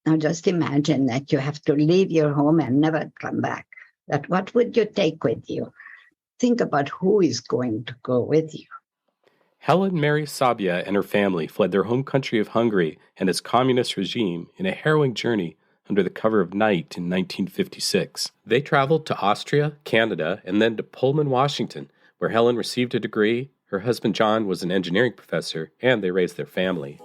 Now just imagine that you have to leave your home and never come back. That what would you take with you? Think about who is going to go with you. Helen Mary Szablya and her family fled their home country of Hungary and its communist regime in a harrowing journey under the cover of night in 1956. They traveled to Austria, Canada, and then to Pullman, Washington, where Helen received a degree, her husband John was an engineering professor, and they raised their family.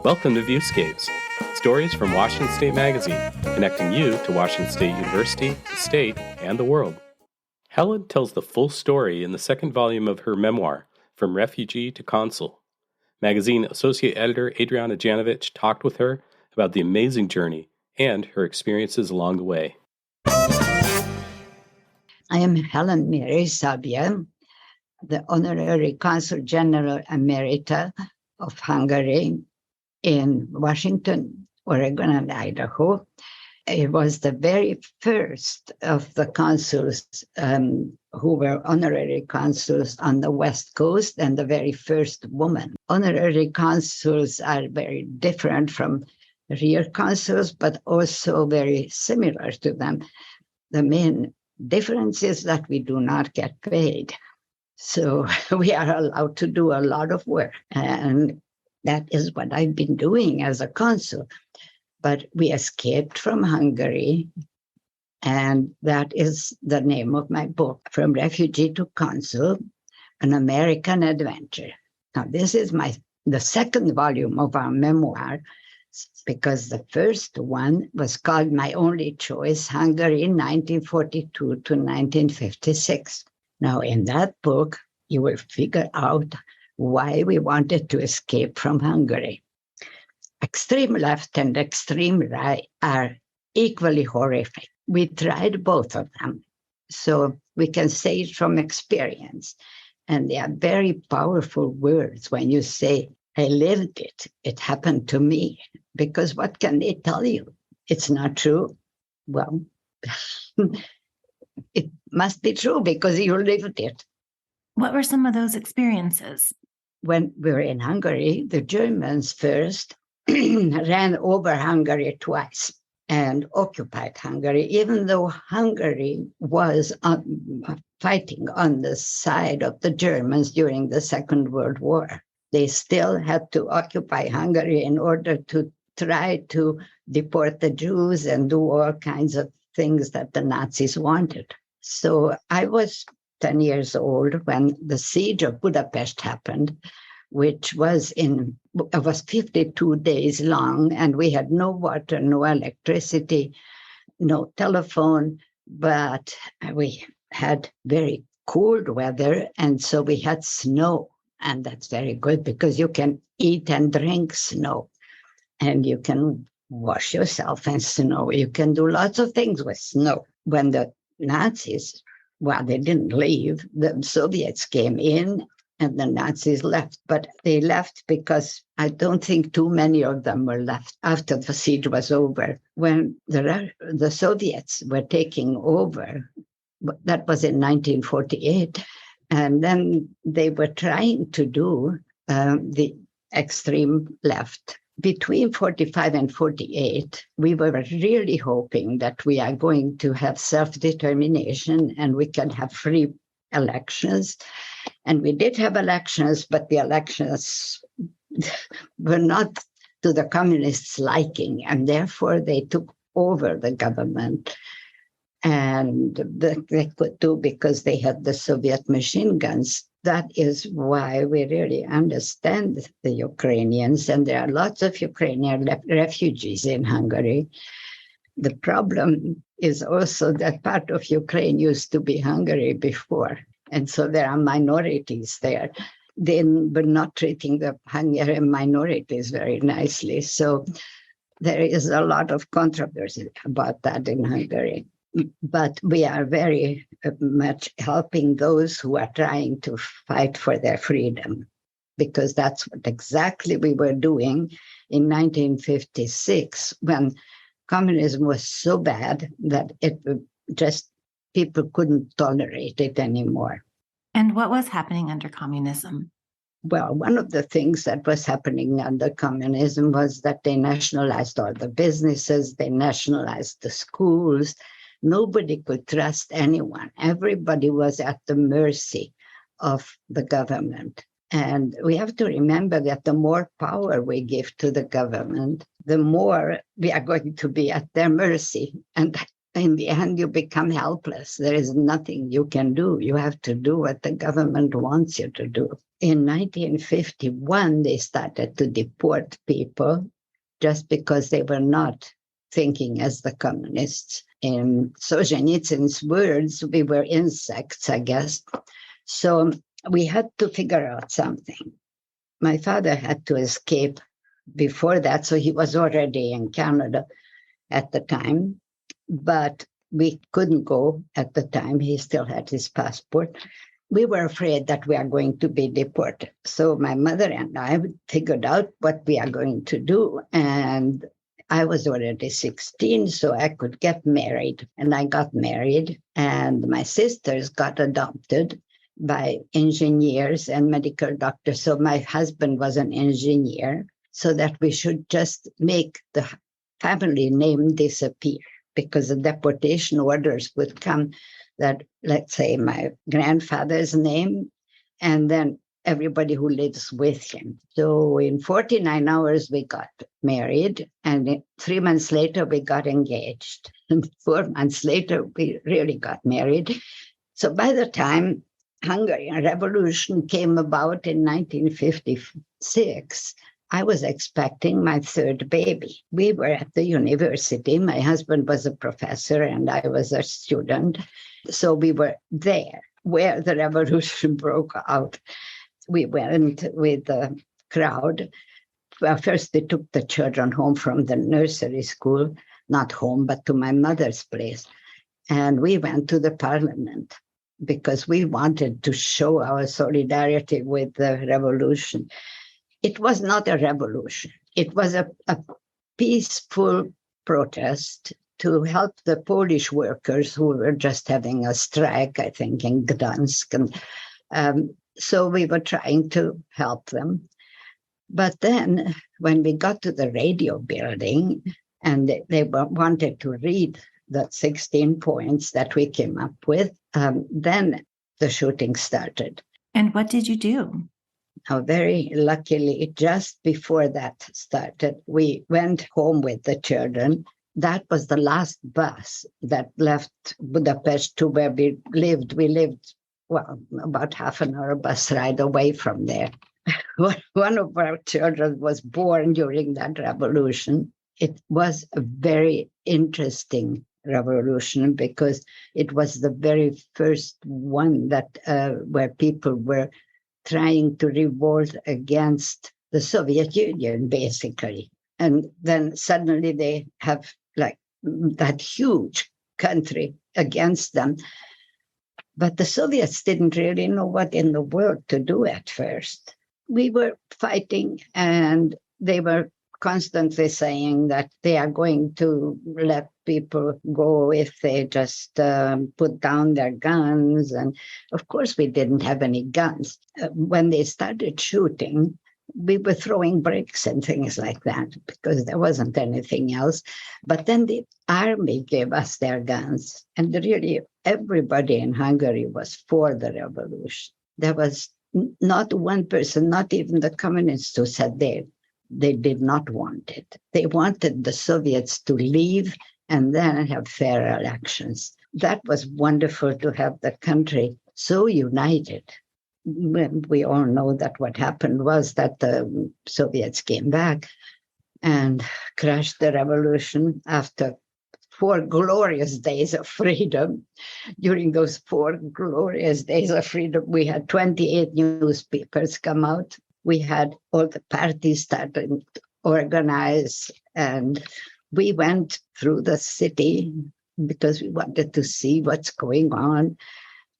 Welcome to Viewscapes, stories from Washington State Magazine, connecting you to Washington State University, the state, and the world. Helen tells the full story in the second volume of her memoir, From Refugee to Consul. Magazine associate editor Adriana Janovich talked with her about the amazing journey and her experiences along the way. I am Helen Mary Szablya, the Honorary Consul General Emerita of Hungary in Washington, Oregon, and Idaho. It was the very first of the consuls who were honorary consuls on the West Coast, and the very first woman. Honorary consuls are very different from real consuls, but also very similar to them. The main difference is that we do not get paid. So we are allowed to do a lot of work. And that is what I've been doing as a consul. But we escaped from Hungary, and that is the name of my book, From Refugee to Consul, An American Adventure. Now, this is the second volume of our memoir, because the first one was called My Only Choice, Hungary, 1942 to 1956. Now, in that book, you will figure out why we wanted to escape from Hungary. Extreme left and extreme right are equally horrific. We tried both of them, so we can say it from experience. And they are very powerful words when you say, I lived it, it happened to me. Because what can they tell you? It's not true. Well, it must be true because you lived it. What were some of those experiences? When we were in Hungary, the Germans first ran over Hungary twice and occupied Hungary, even though Hungary was fighting on the side of the Germans during the Second World War. They still had to occupy Hungary in order to try to deport the Jews and do all kinds of things that the Nazis wanted. So I was 10 years old when the siege of Budapest happened, which was 52 days long, and we had no water, no electricity, no telephone, but we had very cold weather, and so we had snow, and that's very good because you can eat and drink snow, and you can wash yourself in snow. You can do lots of things with snow. When the Nazis, well, they didn't leave, the Soviets came in, and the Nazis left. But they left because I don't think too many of them were left after the siege was over. When the Soviets were taking over, that was in 1948, and then they were trying to do the extreme left. Between 45 and 48, we were really hoping that we are going to have self-determination and we can have free elections. And we did have elections, but the elections were not to the communists' liking, and therefore they took over the government. And they could do because they had the Soviet machine guns. That is why we really understand the Ukrainians, and there are lots of Ukrainian refugees in Hungary. The problem is also that part of Ukraine used to be Hungary before, and so there are minorities there. They were not treating the Hungarian minorities very nicely, so there is a lot of controversy about that in Hungary. But we are very much helping those who are trying to fight for their freedom, because that's what exactly we were doing in 1956 when communism was so bad that people couldn't tolerate it anymore. And what was happening under communism? Well, one of the things that was happening under communism was that they nationalized all the businesses, they nationalized the schools. Nobody could trust anyone. Everybody was at the mercy of the government. And we have to remember that the more power we give to the government, the more we are going to be at their mercy. And in the end, you become helpless. There is nothing you can do. You have to do what the government wants you to do. In 1951, they started to deport people just because they were not thinking as the communists. In Solzhenitsyn's words, we were insects, I guess. So we had to figure out something. My father had to escape before that, so he was already in Canada at the time, but we couldn't go at the time. He still had his passport. We were afraid that we are going to be deported. So my mother and I figured out what we are going to do. And I was already 16, so I could get married. And I got married, and my sisters got adopted by engineers and medical doctors. So my husband was an engineer, so that we should just make the family name disappear, because the deportation orders would come that, let's say, my grandfather's name, and then everybody who lives with him. So in 49 hours, we got married, and 3 months later, we got engaged. And 4 months later, we really got married. So by the time Hungarian Revolution came about in 1956, I was expecting my third baby. We were at the university. My husband was a professor and I was a student. So we were there where the revolution broke out. We went with the crowd. Well, first they took the children home from the nursery school, not home, but to my mother's place. And we went to the parliament because we wanted to show our solidarity with the revolution. It was not a revolution. It was a peaceful protest to help the Polish workers who were just having a strike, I think, in Gdansk. And so we were trying to help them. But then when we got to the radio building and they wanted to read the 16 points that we came up with, then the shooting started. And what did you do? Now, very luckily, just before that started, we went home with the children. That was the last bus that left Budapest to where we lived. We lived, well, about half an hour bus ride away from there. One of our children was born during that revolution. It was a very interesting revolution because it was the very first one that where people were trying to revolt against the Soviet Union, basically. And then suddenly they have like that huge country against them. But the Soviets didn't really know what in the world to do at first. We were fighting, and they were constantly saying that they are going to let people go if they just put down their guns. And of course, we didn't have any guns. When they started shooting, we were throwing bricks and things like that because there wasn't anything else. But then the army gave us their guns. And really, everybody in Hungary was for the revolution. There was not one person, not even the communists, who said they did not want it. They wanted the Soviets to leave and then have fair elections. That was wonderful to have the country so united. We all know that what happened was that the Soviets came back and crushed the revolution after 4 glorious days of freedom. During those 4 glorious days of freedom, we had 28 newspapers come out. We had all the parties starting to organize, and we went through the city because we wanted to see what's going on.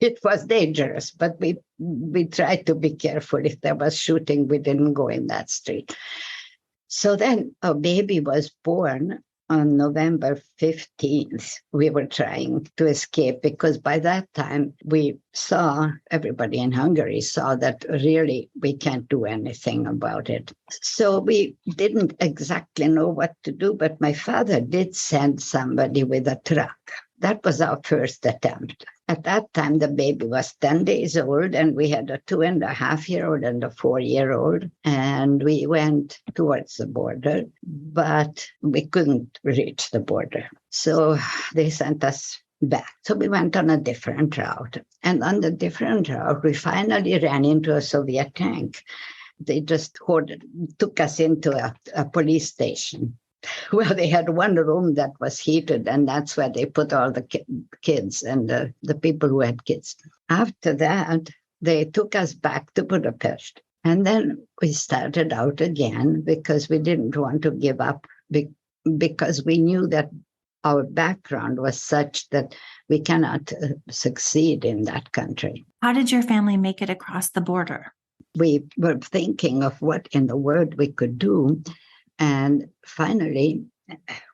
It was dangerous, but we tried to be careful. If there was shooting, we didn't go in that street. So then a baby was born on November 15th, we were trying to escape because by that time everybody in Hungary saw that really we can't do anything about it. So we didn't exactly know what to do, but my father did send somebody with a truck. That was our first attempt. At that time, the baby was 10 days old, and we had a 2.5-year-old and a 4-year-old. And we went towards the border, but we couldn't reach the border. So they sent us back. So we went on a different route. And on the different route, we finally ran into a Soviet tank. They just took us into a police station. Well, they had one room that was heated, and that's where they put all the kids and the people who had kids. After that, they took us back to Budapest. And then we started out again because we didn't want to give up because we knew that our background was such that we cannot succeed in that country. How did your family make it across the border? We were thinking of what in the world we could do. And finally,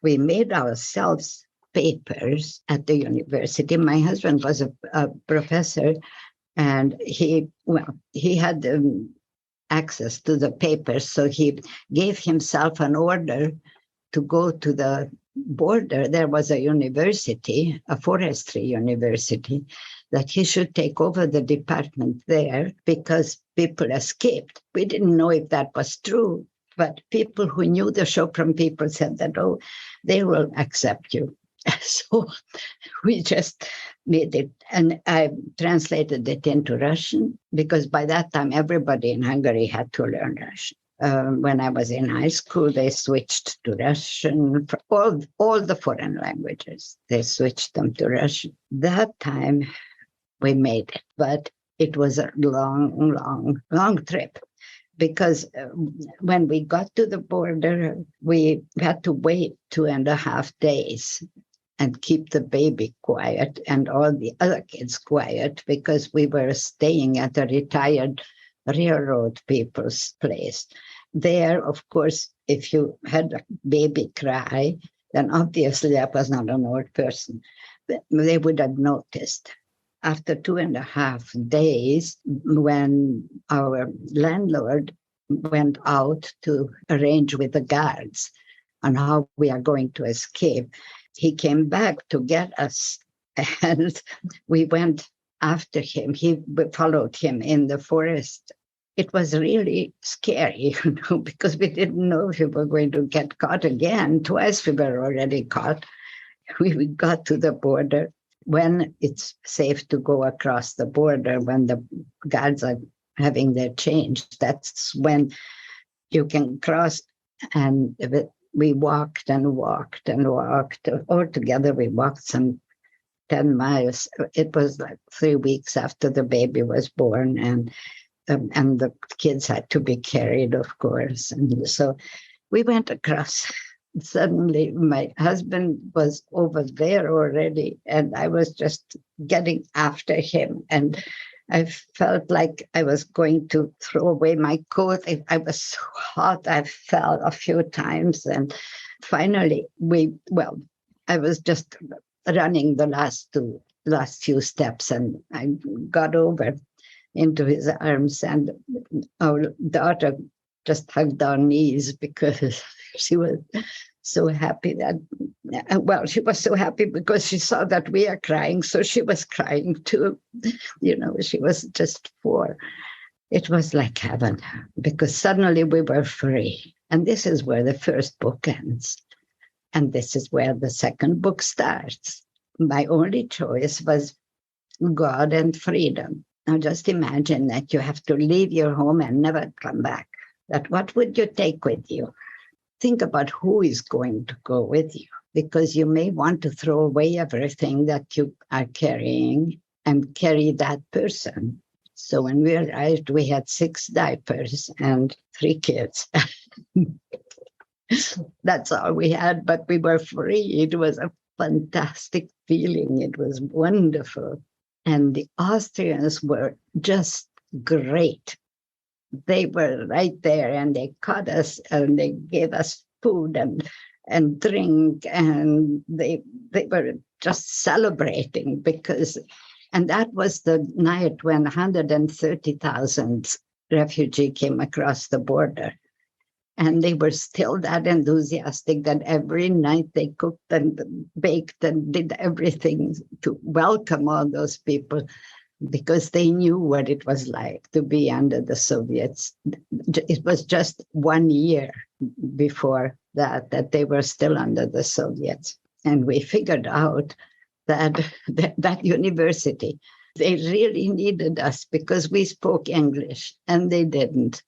we made ourselves papers at the university. My husband was a professor, and he had access to the papers. So he gave himself an order to go to the border. There was a university, a forestry university, that he should take over the department there because people escaped. We didn't know if that was true. But people who knew the Chopin people said that, oh, they will accept you. So we just made it. And I translated it into Russian because by that time, everybody in Hungary had to learn Russian. When I was in high school, they switched to Russian. For all the foreign languages, they switched them to Russian. That time, we made it. But it was a long trip. Because when we got to the border, we had to wait 2.5 days and keep the baby quiet and all the other kids quiet because we were staying at a retired railroad people's place. There, of course, if you had a baby cry, then obviously that was not an old person. They would have noticed. After 2.5 days, when our landlord went out to arrange with the guards on how we are going to escape, he came back to get us, and we went after him. We followed him in the forest. It was really scary, because we didn't know if we were going to get caught again. Twice we were already caught. We got to the border. When it's safe to go across the border, when the guards are having their change, that's when you can cross. And we walked and walked and walked. Altogether, we walked some 10 miles. It was like 3 weeks after the baby was born, and the kids had to be carried, of course. And so we went across. Suddenly, my husband was over there already, and I was just getting after him. And I felt like I was going to throw away my coat. I was so hot, I fell a few times. And finally, I was just running the last few steps, and I got over into his arms, and our daughter just hugged our knees because she was so happy she was so happy because she saw that we are crying, so she was crying too. She was just 4. It was like heaven because suddenly we were free. And this is where the first book ends. And this is where the second book starts. My only choice was God and freedom. Now just imagine that you have to leave your home and never come back. That what would you take with you? Think about who is going to go with you, because you may want to throw away everything that you are carrying and carry that person. So when we arrived, we had 6 diapers and 3 kids. That's all we had, but we were free. It was a fantastic feeling. It was wonderful. And the Austrians were just great. They were right there, and they caught us and they gave us food, and and drink, and they were just celebrating and that was the night when 130,000 refugees came across the border. And they were still that enthusiastic that every night they cooked and baked and did everything to welcome all those people, because they knew what it was like to be under the Soviets. It was just 1 year before that they were still under the Soviets. And we figured out that university, they really needed us because we spoke English and they didn't.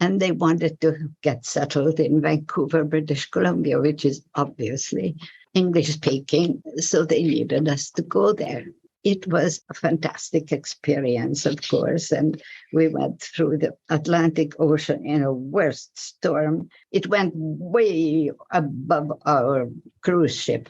And they wanted to get settled in Vancouver, British Columbia, which is obviously English speaking. So they needed us to go there. It was a fantastic experience, of course. And we went through the Atlantic Ocean in a worst storm. It went way above our cruise ship.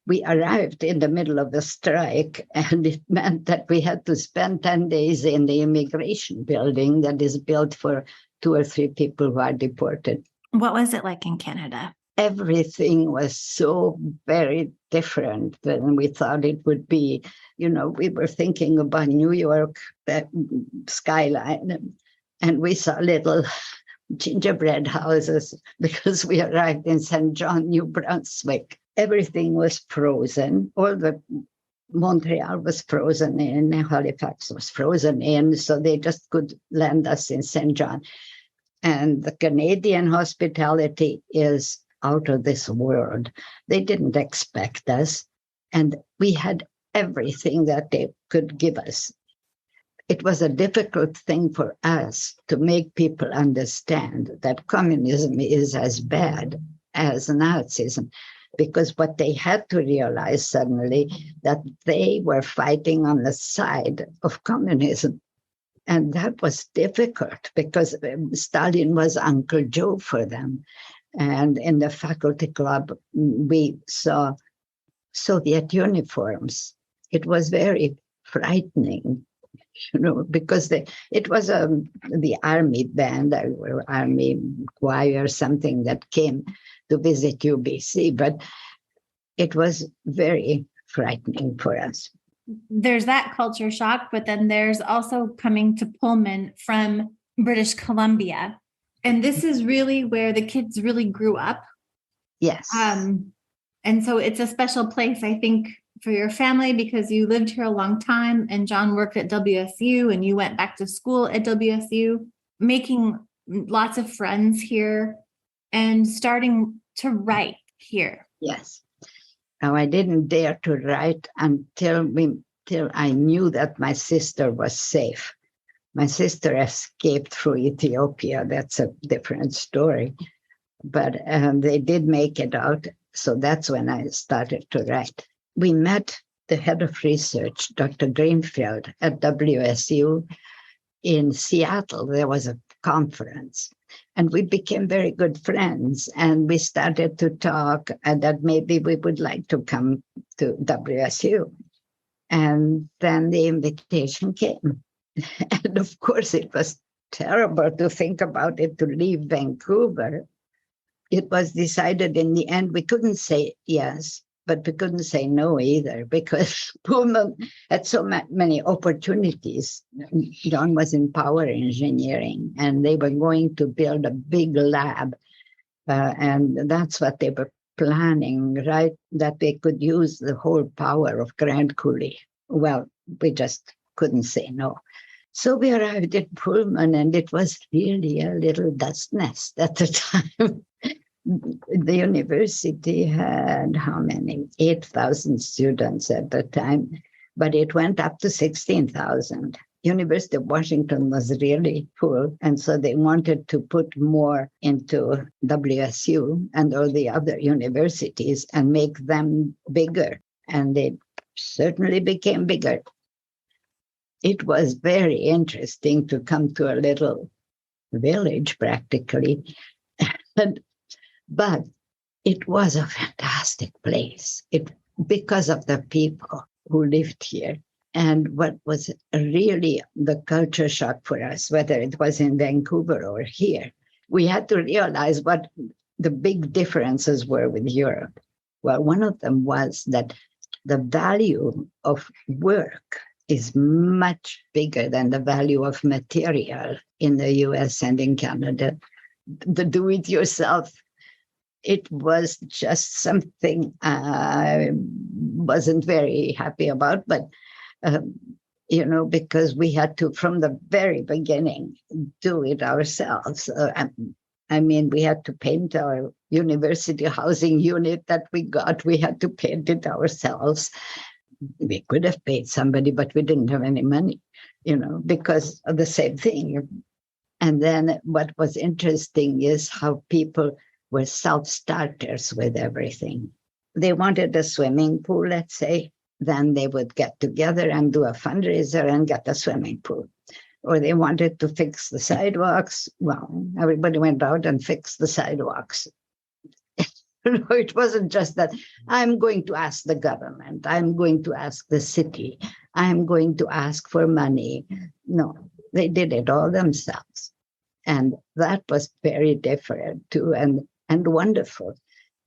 We arrived in the middle of the strike, and it meant that we had to spend 10 days in the immigration building that is built for 2 or 3 people who are deported. What was it like in Canada? Everything was so very different than we thought it would be. You know, we were thinking about New York, that skyline, and we saw little gingerbread houses because we arrived in St. John, New Brunswick. Everything was frozen. All the Montreal was frozen in, Halifax was frozen in, so they just could land us in St. John. And the Canadian hospitality is out of this world. They didn't expect us, and we had everything that they could give us. It was a difficult thing for us to make people understand that communism is as bad as Nazism, because what they had to realize suddenly that they were fighting on the side of communism. And that was difficult because Stalin was Uncle Joe for them. And in the faculty club, we saw Soviet uniforms. It was very frightening, you know, because it was the army band or army choir, something that came to visit UBC, but it was very frightening for us. There's that culture shock, but then there's also coming to Pullman from British Columbia. And this is really where the kids really grew up. Yes. And so it's a special place, I think, for your family because you lived here a long time and John worked at WSU and you went back to school at WSU, making lots of friends here and starting to write here. Yes. Now, I didn't dare to write until I knew that my sister was safe. My sister escaped through Ethiopia. That's a different story. But they did make it out. So that's when I started to write. We met the head of research, Dr. Greenfield, at WSU in Seattle. There was a conference. And we became very good friends. And we started to talk that maybe we would like to come to WSU. And then the invitation came. And of course, it was terrible to think about it, to leave Vancouver. It was decided in the end, we couldn't say yes, but we couldn't say no either, because Pullman had so many opportunities. John was in power engineering, and they were going to build a big lab. And that's what they were planning, right? That they could use the whole power of Grand Coulee. Well, we just couldn't say no. So we arrived at Pullman, and it was really a little dust nest at the time. The university had how many? 8,000 students at the time, but it went up to 16,000. University of Washington was really full, and so they wanted to put more into WSU and all the other universities and make them bigger, and they certainly became bigger. It was very interesting to come to a little village, practically, but it was a fantastic place because of the people who lived here. And what was really the culture shock for us, whether it was in Vancouver or here, we had to realize what the big differences were with Europe. Well, one of them was that the value of work is much bigger than the value of material in the US and in Canada. The do-it-yourself, it was just something I wasn't very happy about, but because we had to, from the very beginning, do it ourselves. We had to paint our university housing unit that we got. We had to paint it ourselves. We could have paid somebody, but we didn't have any money, because of the same thing. And then what was interesting is how people were self-starters with everything. They wanted a swimming pool, let's say. Then they would get together and do a fundraiser and get a swimming pool. Or they wanted to fix the sidewalks. Well, everybody went out and fixed the sidewalks. It wasn't just that I'm going to ask the government, I'm going to ask the city, I'm going to ask for money. No, they did it all themselves. And that was very different too, and wonderful.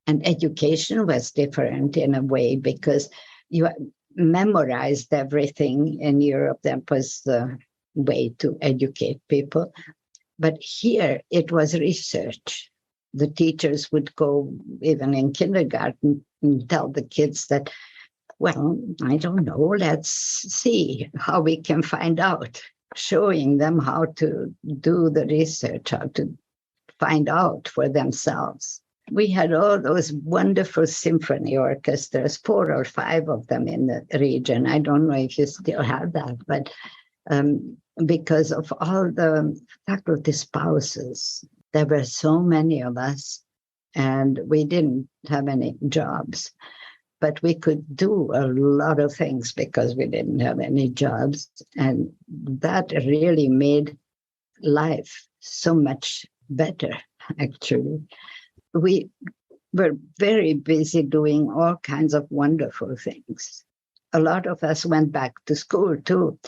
And education was different in a way because you memorized everything in Europe. That was the way to educate people. But here it was research. The teachers would go, even in kindergarten, and tell the kids that, well, I don't know, let's see how we can find out, showing them how to do the research, how to find out for themselves. We had all those wonderful symphony orchestras, 4 or 5 of them in the region. I don't know if you still have that, but because of all the faculty spouses, there were so many of us, and we didn't have any jobs. But we could do a lot of things because we didn't have any jobs. And that really made life so much better, actually. We were very busy doing all kinds of wonderful things. A lot of us went back to school, too.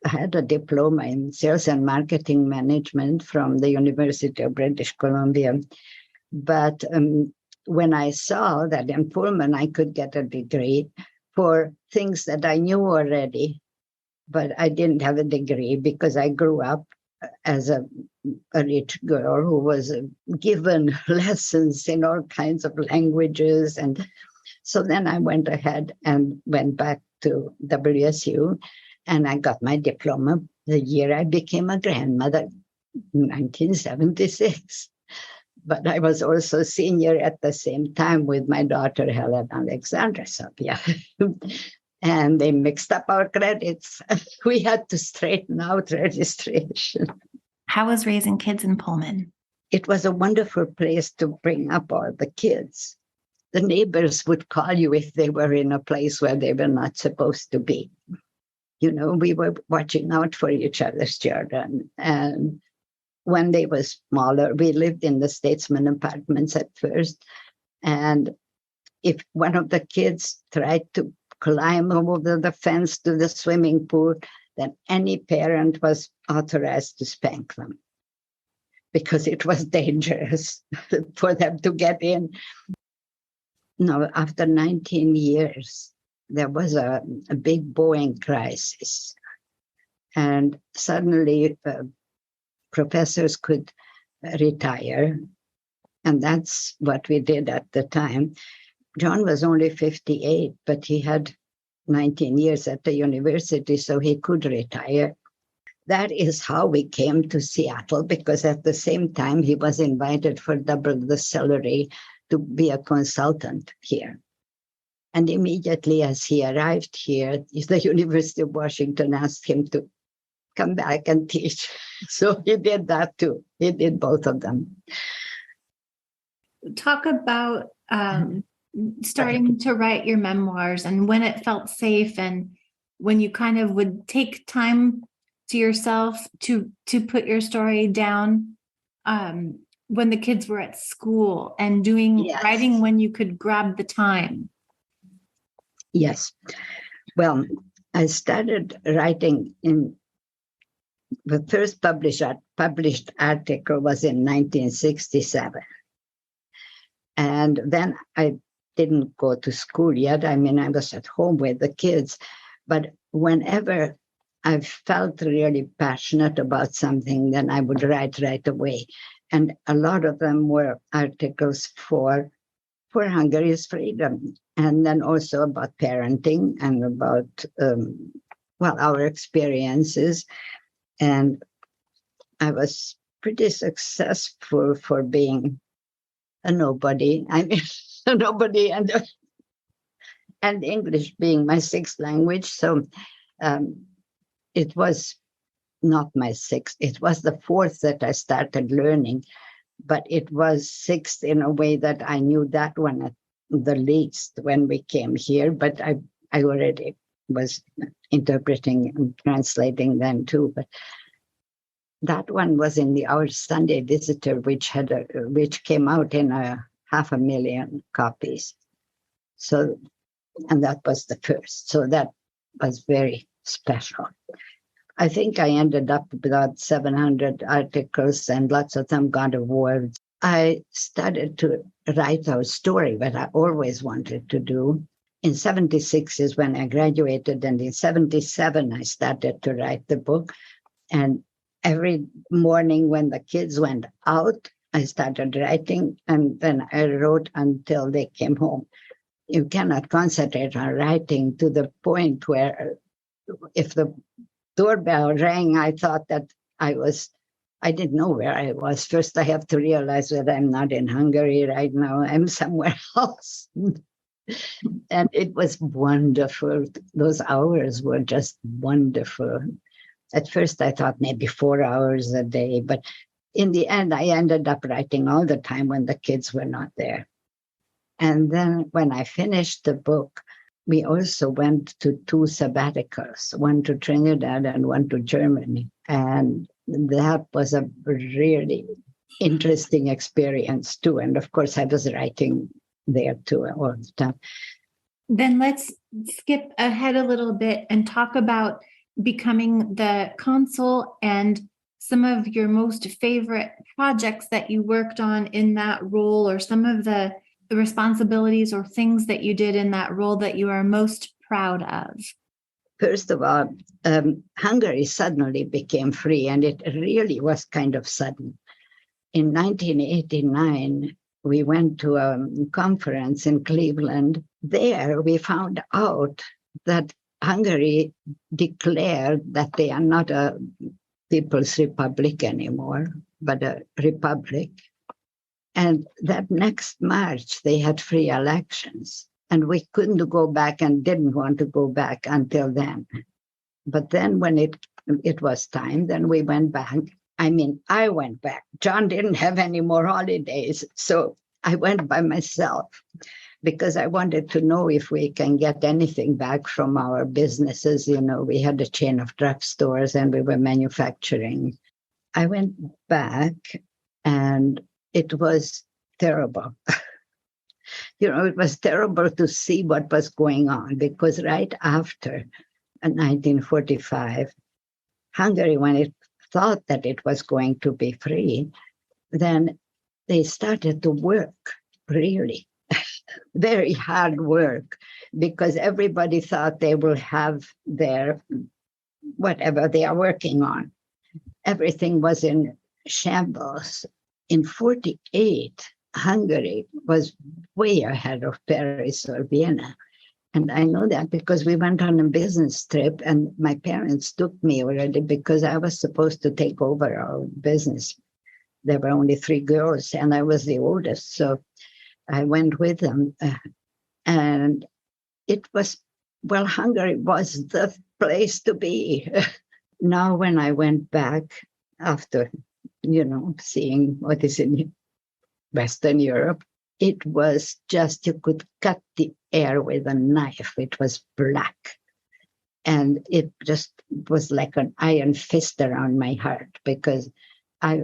I had a diploma in sales and marketing management from the University of British Columbia. But when I saw that in Pullman I could get a degree for things that I knew already, but I didn't have a degree because I grew up as a rich girl who was given lessons in all kinds of languages. And so then I went ahead and went back to WSU, and I got my diploma the year I became a grandmother, 1976. But I was also senior at the same time with my daughter, Helen Mary Szablya. And they mixed up our credits. We had to straighten out registration. How was raising kids in Pullman? It was a wonderful place to bring up all the kids. The neighbors would call you if they were in a place where they were not supposed to be. We were watching out for each other's children. And when they were smaller, we lived in the Statesman apartments at first. And if one of the kids tried to climb over the fence to the swimming pool, then any parent was authorized to spank them because it was dangerous for them to get in. Now, after 19 years, there was a big Boeing crisis. And suddenly professors could retire. And that's what we did at the time. John was only 58, but he had 19 years at the university, so he could retire. That is how we came to Seattle, because at the same time, he was invited for double the salary to be a consultant here. And immediately as he arrived here, the University of Washington asked him to come back and teach. So he did that too. He did both of them. Talk about starting to write your memoirs and when it felt safe and when you kind of would take time to yourself to put your story down when the kids were at school and doing writing when you could grab the time. Yes. Well, I started writing in the first published article was in 1967. And then I didn't go to school yet. I mean, I was at home with the kids. But whenever I felt really passionate about something, then I would write right away. And a lot of them were articles for Hungary's freedom, and then also about parenting and about, our experiences. And I was pretty successful for being a nobody. I mean, a nobody, and English being my sixth language. So it was not my sixth. It was the fourth that I started learning, but it was sixth in a way that I knew that one at the least when we came here. But I already was interpreting and translating then too. But that one was in the Our Sunday Visitor, which came out in 500,000 copies. So, and that was the first. So that was very special. I think I ended up with about 700 articles, and lots of them got awards. I started to write our story, what I always wanted to do. In 76 is when I graduated, and in 77 I started to write the book. And every morning when the kids went out, I started writing, and then I wrote until they came home. You cannot concentrate on writing to the point where if the doorbell rang, I thought that I didn't know where I was. First, I have to realize that I'm not in Hungary right now. I'm somewhere else. And it was wonderful. Those hours were just wonderful. At first, I thought maybe 4 hours a day. But in the end, I ended up writing all the time when the kids were not there. And then when I finished the book, we also went to 2 sabbaticals, one to Trinidad and one to Germany. And that was a really interesting experience too. And of course, I was writing there too all the time. Then let's skip ahead a little bit and talk about becoming the consul and some of your most favorite projects that you worked on in that role, or some of the responsibilities or things that you did in that role that you are most proud of. First of all, Hungary suddenly became free, and it really was kind of sudden. In 1989, we went to a conference in Cleveland. There we found out that Hungary declared that they are not a People's Republic anymore, but a republic. And that next March, they had free elections. And we couldn't go back and didn't want to go back until then. But then when it was time, then we went back. I mean, I went back. John didn't have any more holidays. So I went by myself because I wanted to know if we can get anything back from our businesses. You know, we had a chain of drugstores and we were manufacturing. I went back and it was terrible. It was terrible to see what was going on, because right after 1945, Hungary, when it thought that it was going to be free, then they started to work, really, very hard work, because everybody thought they will have their, whatever they are working on. Everything was in shambles. In 1948, Hungary was way ahead of Paris or Vienna. And I know that because we went on a business trip and my parents took me already because I was supposed to take over our business. There were only 3 girls and I was the oldest. So I went with them. And it was, Hungary was the place to be. Now, when I went back after, seeing what is in Western Europe, it was just, you could cut the air with a knife. It was black. And it just was like an iron fist around my heart, because I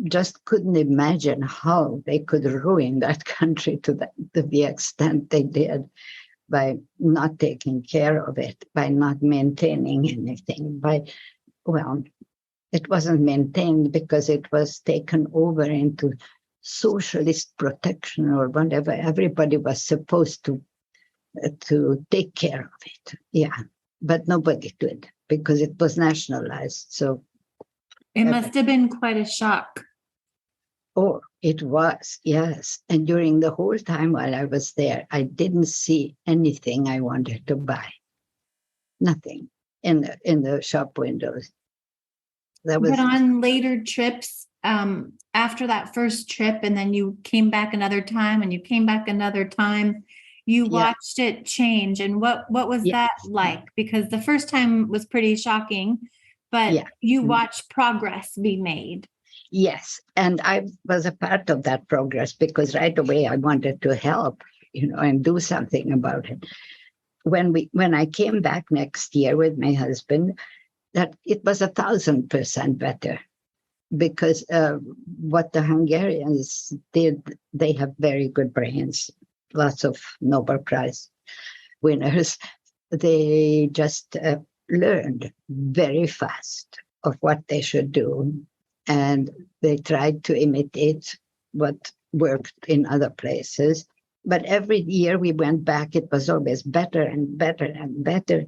just couldn't imagine how they could ruin that country to the extent they did, by not taking care of it, by not maintaining anything, it wasn't maintained because it was taken over into socialist protection or whatever. Everybody was supposed to take care of it. Yeah, but nobody did because it was nationalized. So it must have been quite a shock. Oh, it was, yes. And during the whole time while I was there, I didn't see anything I wanted to buy. Nothing in the shop windows. But on later trips, after that first trip, and then you came back another time, and you came back another time, you watched it change. And what was that like? Because the first time was pretty shocking, but you watched progress be made. Yes, and I was a part of that progress because right away I wanted to help, and do something about it. When I came back next year with my husband, that it was 1,000% better because what the Hungarians did, they have very good brains, lots of Nobel Prize winners. They just learned very fast of what they should do. And they tried to imitate what worked in other places. But every year we went back, it was always better and better and better.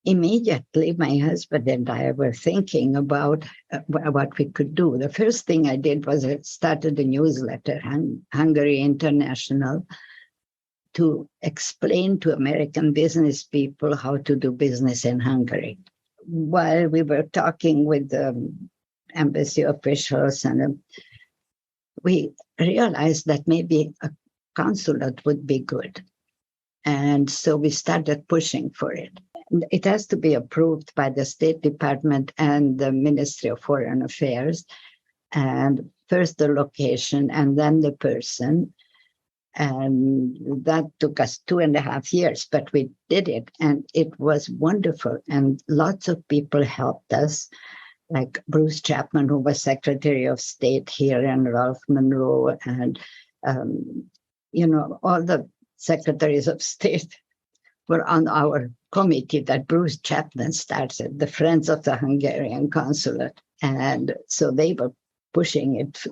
Immediately, my husband and I were thinking about what we could do. The first thing I did was I started a newsletter, Hungary International, to explain to American business people how to do business in Hungary. While we were talking with embassy officials, and we realized that maybe a consulate would be good. And so we started pushing for it. It has to be approved by the State Department and the Ministry of Foreign Affairs. And first the location and then the person. And that took us 2.5 years, but we did it. And it was wonderful. And lots of people helped us, like Bruce Chapman, who was Secretary of State here, and Ralph Monroe, and, all the secretaries of state were on our committee that Bruce Chapman started, the Friends of the Hungarian Consulate. And so they were pushing it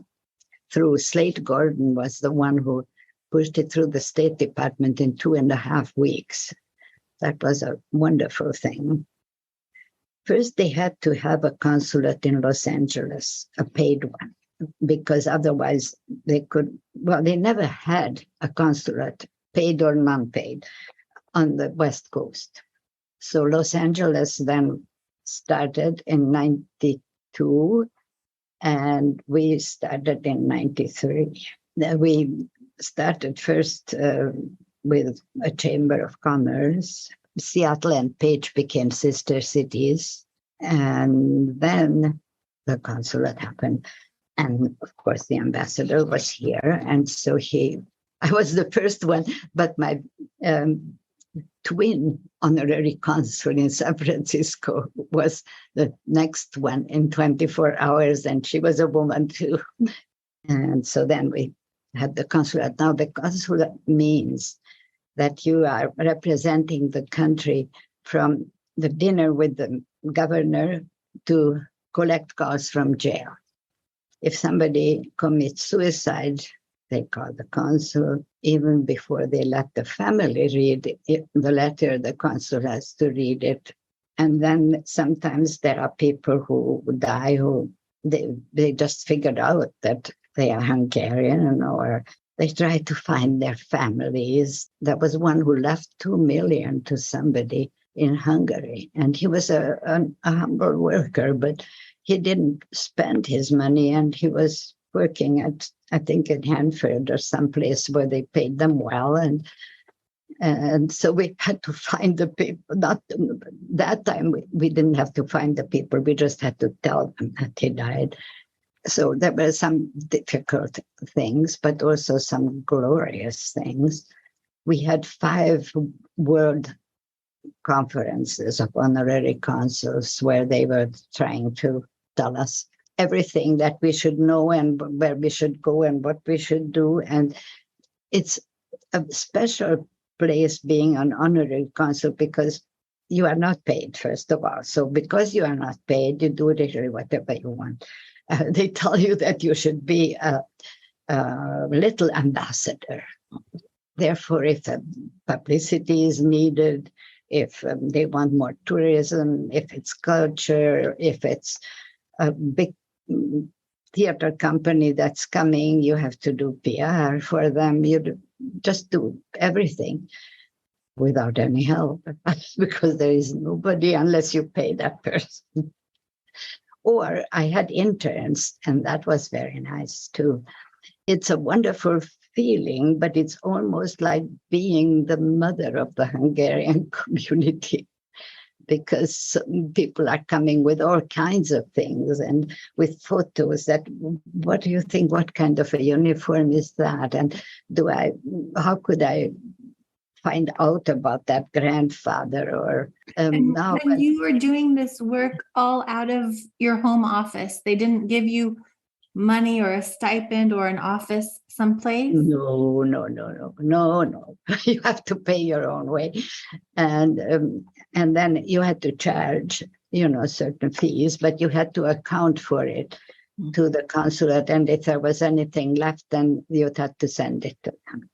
through. Slate Gordon was the one who pushed it through the State Department in 2.5 weeks. That was a wonderful thing. First, they had to have a consulate in Los Angeles, a paid one, because otherwise they never had a consulate, paid or non-paid, on the West Coast. So Los Angeles then started in 92, and we started in 93. We started first with a Chamber of Commerce. Seattle and Page became sister cities, and then the consulate happened. And of course, the ambassador was here. And so I was the first one, but my twin honorary consul in San Francisco was the next one in 24 hours, and she was a woman too. And so then we had the consulate. Now the consulate means that you are representing the country from the dinner with the governor to collect calls from jail. If somebody commits suicide, they call the consul. Even before they let the family read the letter, the consul has to read it. And then sometimes there are people who die who they just figured out that they are Hungarian, or they try to find their families. There was one who left 2 million to somebody in Hungary, and he was a humble worker, but he didn't spend his money, and he was working at, I think, in Hanford or someplace where they paid them well, and so we had to find the people. Not that time we didn't have to find the people; we just had to tell them that he died. So there were some difficult things, but also some glorious things. We had 5 world conferences of honorary consuls where they were trying to tell us everything that we should know and where we should go and what we should do. And it's a special place being an honorary consul because you are not paid, first of all. So because you are not paid, you do literally whatever you want. They tell you that you should be a little ambassador. Therefore, if publicity is needed, if they want more tourism, if it's culture, if it's a big theater company that's coming, you have to do PR for them. Just do everything without any help because there is nobody unless you pay that person. Or I had interns, and that was very nice too. It's a wonderful feeling, but it's almost like being the mother of the Hungarian community, because people are coming with all kinds of things and with photos that, what do you think, what kind of a uniform is that? And how could I find out about that grandfather? Or now when you were doing this work all out of your home office, they didn't give you money or a stipend or an office someplace? No. You have to pay your own way, and then you had to charge, certain fees, but you had to account for it to the consulate, and if there was anything left, then you'd have to send it to them.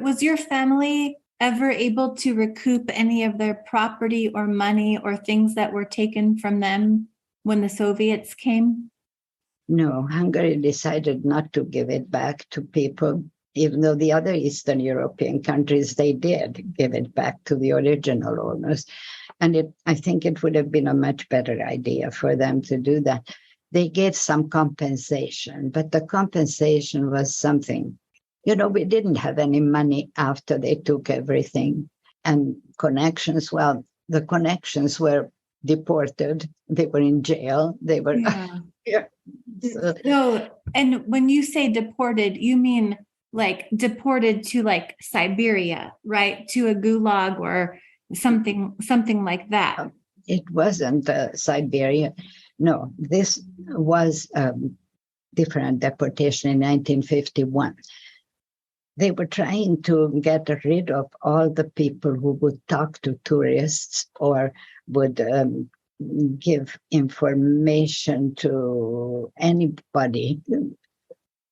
Was your family ever able to recoup any of their property or money or things that were taken from them when the Soviets came? No, Hungary decided not to give it back to people, even though the other Eastern European countries, they did give it back to the original owners. And I think it would have been a much better idea for them to do that. They gave some compensation, but the compensation was something. We didn't have any money after they took everything. And connections, well, the connections were deported. They were in jail. They were... Yeah. So, and when you say deported, you mean like deported to like Siberia, right? To a gulag or something like that. It wasn't Siberia. No, this was different deportation in 1951. They were trying to get rid of all the people who would talk to tourists or would give information to anybody,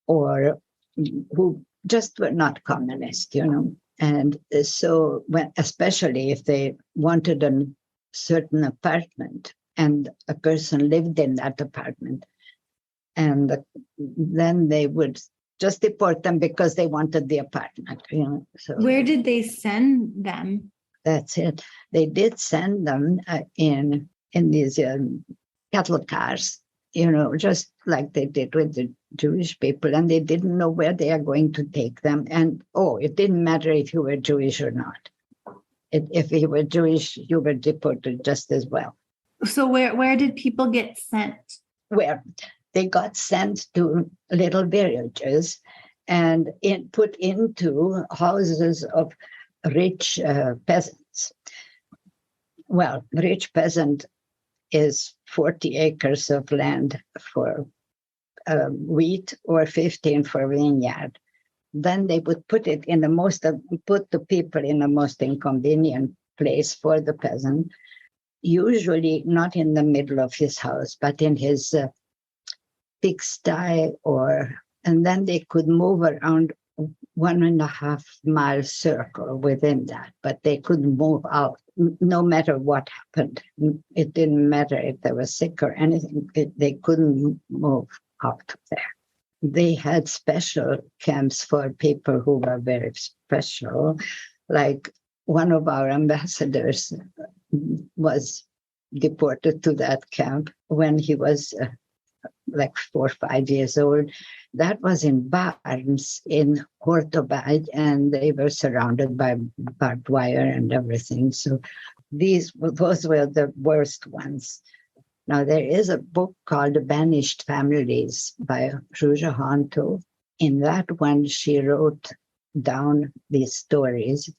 or who just were not communist, And so, especially if they wanted a certain apartment and a person lived in that apartment, and then they would just deport them because they wanted the apartment, So where did they send them? That's it. They did send them in these cattle cars, just like they did with the Jewish people, and they didn't know where they are going to take them. And it didn't matter if you were Jewish or not. If you were Jewish, you were deported just as well. So where did people get sent? Where they got sent to little villages and put into houses of rich peasants. Well, rich peasant is 40 acres of land for wheat or 15 for vineyard. Then they would put the people in the most inconvenient place for the peasant, usually not in the middle of his house, but in his pigsty, and then they could move around 1.5 mile circle within that, but they couldn't move out no matter what happened. It didn't matter if they were sick or anything, they couldn't move out there. They had special camps for people who were very special. Like one of our ambassadors was deported to that camp when he was like 4 or 5 years old. That was in barns in Hortobágy, and they were surrounded by barbed wire and everything. So those were the worst ones. Now, there is a book called Banished Families by Zsuzsa Hantó. In that one, she wrote down these stories,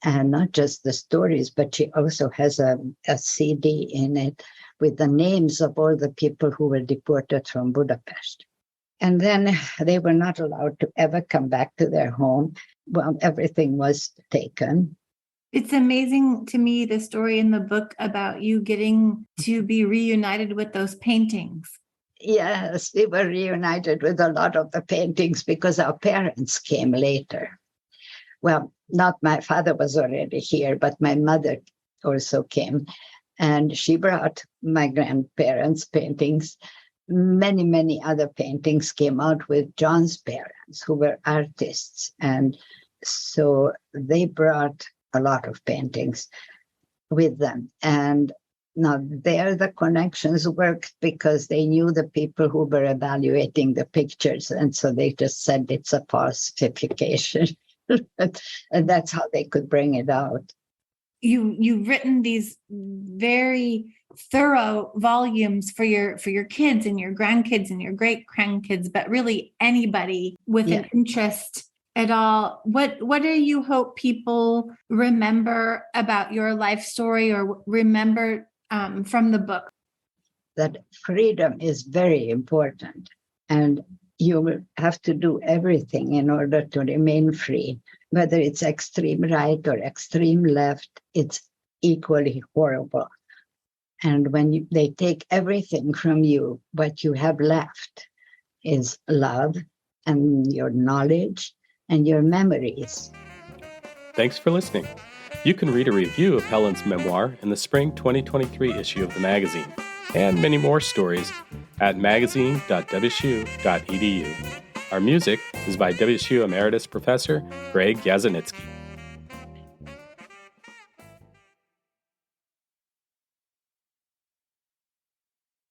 and not just the stories, but she also has a CD in it with the names of all the people who were deported from Budapest. And then they were not allowed to ever come back to their home. Well, everything was taken. It's amazing to me, the story in the book about you getting to be reunited with those paintings. Yes, we were reunited with a lot of the paintings because our parents came later. Well, not my father was already here, but my mother also came. And she brought my grandparents' paintings. Many, many other paintings came out with John's parents, who were artists. And so they brought a lot of paintings with them. And now there the connections worked because they knew the people who were evaluating the pictures. And so they just said it's a falsification. And that's how they could bring it out. You've written these very thorough volumes for your kids and your grandkids and your great grandkids, but really anybody with an interest at all. What do you hope people remember about your life story or remember from the book? That freedom is very important, and you will have to do everything in order to remain free. Whether it's extreme right or extreme left, it's equally horrible. And when they take everything from you, what you have left is love and your knowledge and your memories. Thanks for listening. You can read a review of Helen's memoir in the spring 2023 issue of the magazine, and many more stories at magazine.wsu.edu. Our music is by WSU Emeritus Professor Greg Yazanitsky.